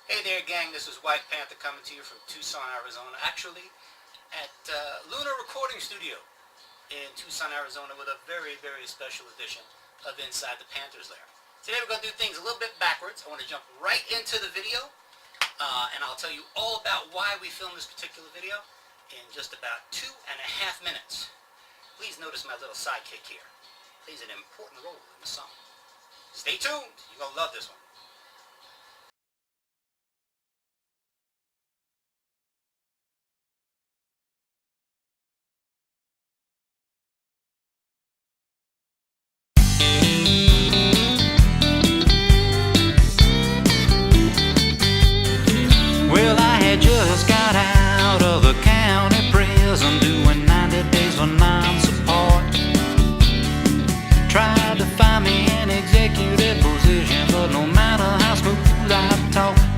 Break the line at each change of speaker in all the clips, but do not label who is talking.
Hey there, gang. This is White Panther coming to you from Tucson, Arizona. Actually, at Lunar Recording Studio in Tucson, Arizona, with a very, very special edition of Inside the Panther's Lair. Today we're going to do things a little bit backwards. I want to jump right into the video, and I'll tell you all about why we filmed this particular video in just about 2.5 minutes. Please notice my little sidekick here. Plays an important role in the song. Stay tuned. You're going to love this one.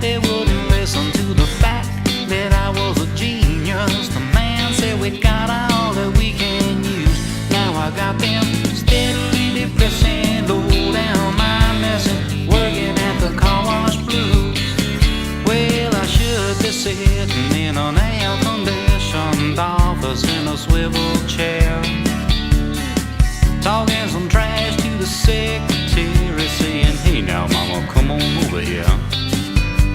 They wouldn't listen to the fact that I was a genius. The man said we got all that we can use. Now I got them steadily depressing, low down my messing, working at the car wash blues. Well, I should be sitting in an air-conditioned office in a swivel chair, talking some trash to the secretary, saying, "Hey now, mama, come on over here."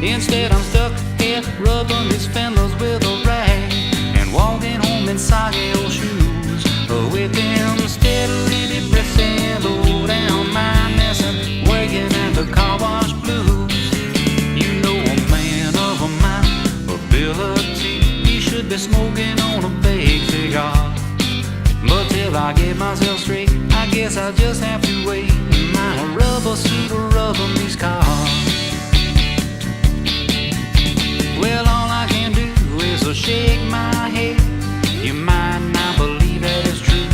Instead I'm stuck here rubbing these fenders with a rag and walking home in soggy old shoes, with them steadily depressing, low down my messing, working at the car wash blues. You know, a man of a mind ability, he should be smoking on a big cigar. But till I get myself straight, I guess I'll just have to wait in my rubber suit rubbing these cars. Well, all I can do is shake my head. You might not believe that it's true.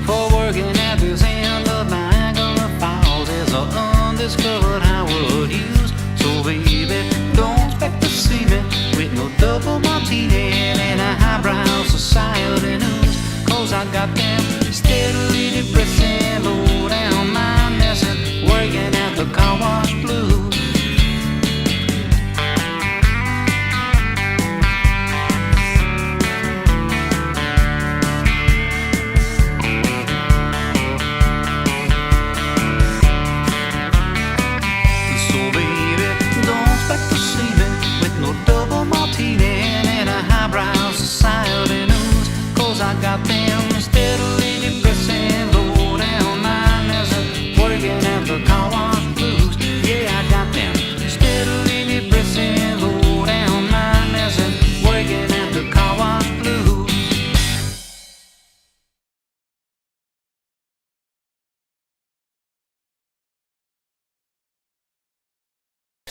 For working at this end of Niagara Falls is an undiscovered Howard use. So baby, don't expect to see me with no double martini and a highbrow society news. 'Cause I got them steadily depressing, low down my messing, working at the car wash blues. Society news, 'cause I got them steadily depressing, low down my messing, working at the car wash blues. Yeah, I got them steadily depressing, low down my messing, working at the car wash blues.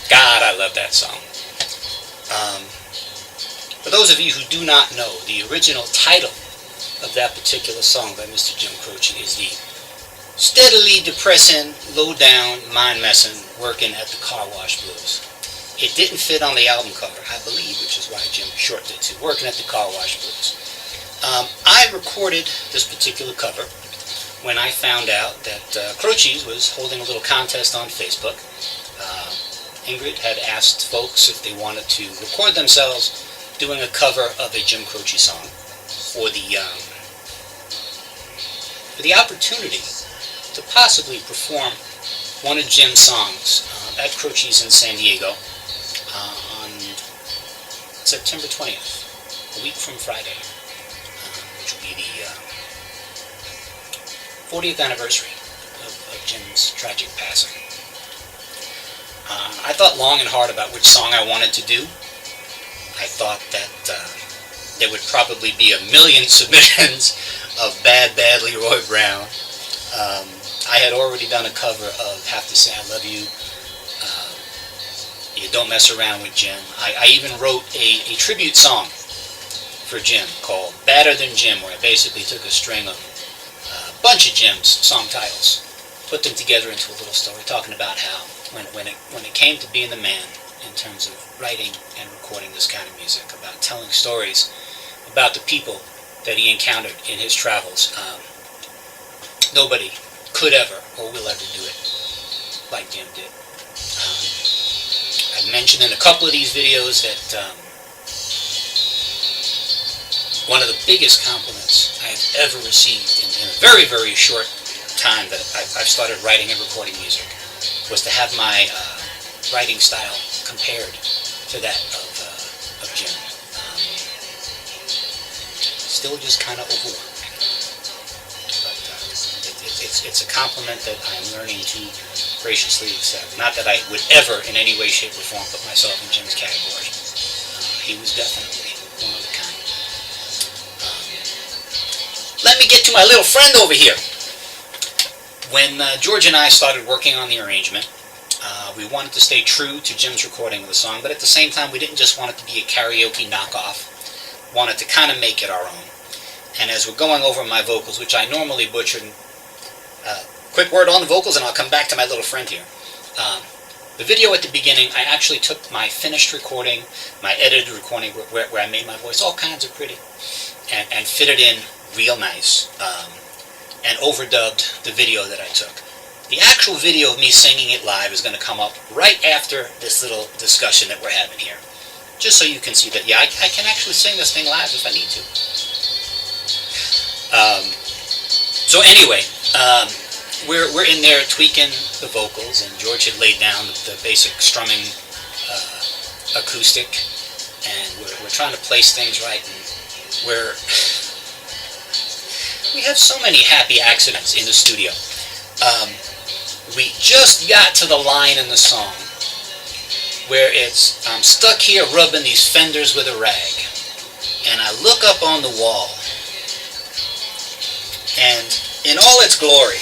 God, I love that song. For those of you who do not know, the original title of that particular song by Mr. Jim Croce is the steadily depressing, low down, mind messing, working at the car wash blues. It didn't fit on the album cover, I believe, which is why Jim shortened it to working at the car wash blues. I recorded this particular cover when I found out that Croce's was holding a little contest on Facebook. Ingrid had asked folks if they wanted to record themselves doing a cover of a Jim Croce song for the opportunity to possibly perform one of Jim's songs at Croce's in San Diego on September 20th, a week from Friday, which will be the 40th anniversary of Jim's tragic passing. I thought long and hard about which song I wanted to do. I thought that there would probably be 1 million submissions of Bad Leroy Brown. I had already done a cover of Have to Say I Love You, You Don't Mess Around with Jim. I even wrote a tribute song for Jim called Badder Than Jim, where I basically took a string of a bunch of Jim's song titles, put them together into a little story, talking about how when it came to being the man in terms of writing and recording this kind of music, about telling stories about the people that he encountered in his travels, nobody could ever or will ever do it like Jim did. I've mentioned in a couple of these videos that one of the biggest compliments I've ever received in a very, very short time that I've started writing and recording music was to have my writing style compared to that of Jim. Still just kind of overwhelming. But it's a compliment that I'm learning to graciously accept. Not that I would ever, in any way, shape, or form, put myself in Jim's category. He was definitely one of a kind. Let me get to my little friend over here. When George and I started working on the arrangement, we wanted to stay true to Jim's recording of the song, but at the same time, we didn't just want it to be a karaoke knockoff. Wanted to kind of make it our own. And as we're going over my vocals, which I normally butcher, quick word on the vocals, and I'll come back to my little friend here. The video at the beginning, I actually took my finished recording, my edited recording, where I made my voice all kinds of pretty, and fitted in real nice, and overdubbed the video that I took. The actual video of me singing it live is going to come up right after this little discussion that we're having here. Just so you can see that, yeah, I can actually sing this thing live if I need to. So anyway, we're in there tweaking the vocals, and George had laid down the basic strumming acoustic, and we're trying to place things right, and we have so many happy accidents in the studio. We just got to the line in the song where it's, I'm stuck here rubbing these fenders with a rag, and I look up on the wall, and in all its glory,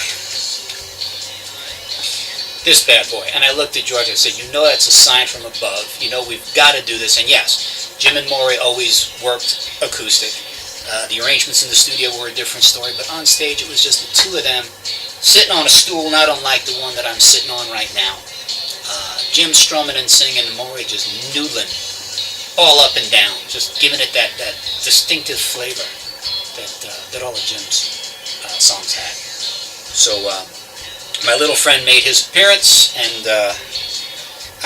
this bad boy, and I looked at George and said, you know that's a sign from above, you know we've got to do this. And yes, Jim and Maury always worked acoustic. The arrangements in the studio were a different story, but on stage it was just the two of them sitting on a stool not unlike the one that I'm sitting on right now. Jim strumming and singing, and Maury just noodling all up and down, just giving it that distinctive flavor that all of Jim's songs had. So my little friend made his appearance, and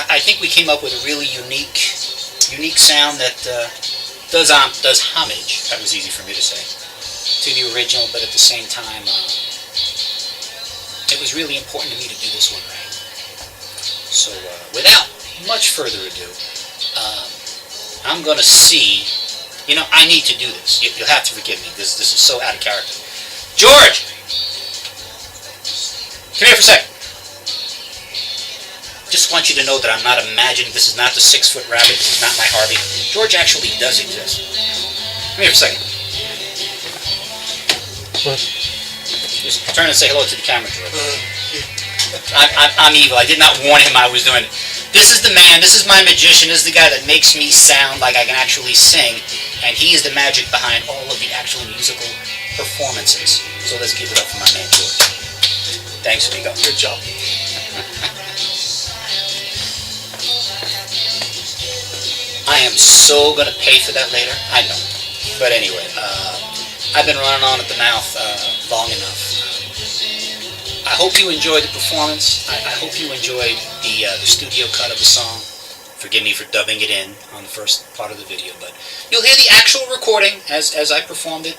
I think we came up with a really unique sound that does homage, that was easy for me to say, to the original, but at the same time, it was really important to me to do this one right. So without much further ado, I'm going to see, you know, I need to do this. You'll have to forgive me. This is so out of character. George! Come here for a second. Just want you to know that I'm not imagining, this is not the 6-foot rabbit, this is not my Harvey. George actually does exist. Come here for a second.
What?
Just turn and say hello to the camera, George. I'm evil. I did not warn him I was doing it. This is the man, this is my magician, this is the guy that makes me sound like I can actually sing, and he is the magic behind all of the actual musical performances. So let's give it up for my man, George. Thanks, Vigo.
Good job.
I am so going to pay for that later. I know. But anyway, I've been running on at the mouth long enough. I hope you enjoyed the performance. I hope you enjoyed the studio cut of the song. Forgive me for dubbing it in on the first part of the video, but you'll hear the actual recording as I performed it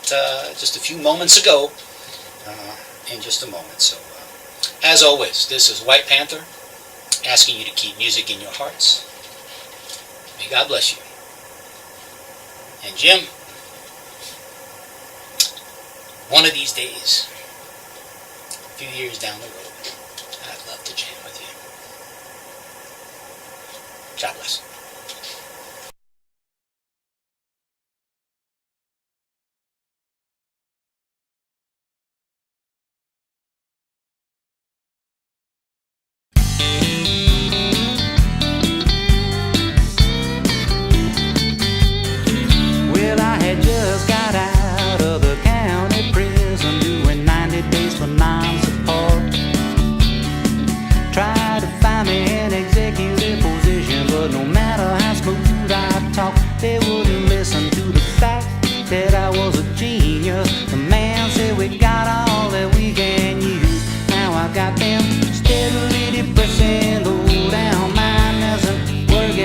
just a few moments ago in just a moment. So, as always, this is White Panther asking you to keep music in your hearts. May God bless you. And Jim, one of these days, a few years down the road, I'd love to jam with you. God bless.
Well, I had just got out of the county prison doing 90 days for non-support. Tried to find me an executive position, but no matter how smooth I talk, they wouldn't listen to the fact that I was a genius. The man said we got all that we can use. Now I got them steadily depressing, low down mindless and working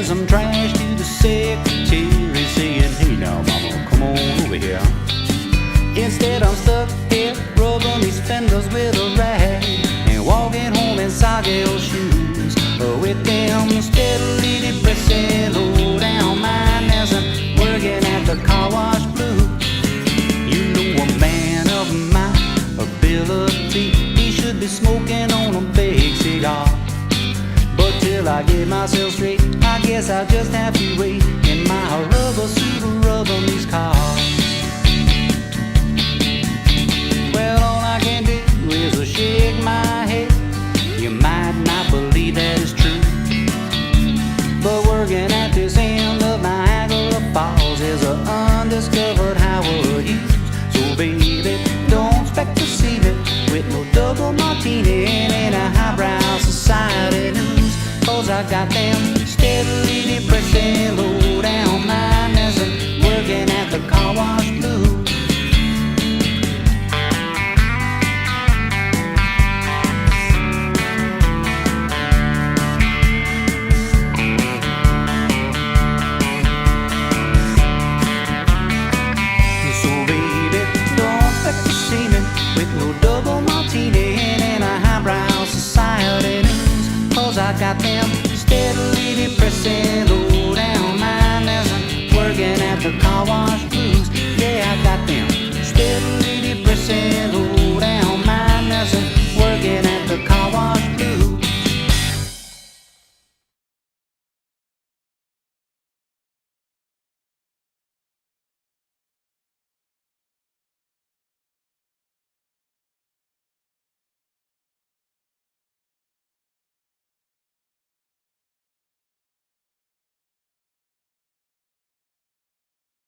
sending some trash to the secretary saying, hey now mama, come on over here. Instead I'm stuck here rubbing these fenders with a rag and walking home in soggy old shoes with them steadily depressing low down miners and working at the car wash blue. You know a man of my ability, he should be smoking on a big cigar. But till I get myself straight, I guess I'll just have to wait in my rubber suit rubbing these cars. Well, all I can do is shake my head. You might not believe that it's true, but working at this end of Niagara Falls is an undiscovered Howard Hughes. So baby, don't expect to see me with no double martini in a highbrow society news. Cause I got them steadily depressing low down miners and working at the car wash blue. I got them steadily depressing low down miners and working at the car wash.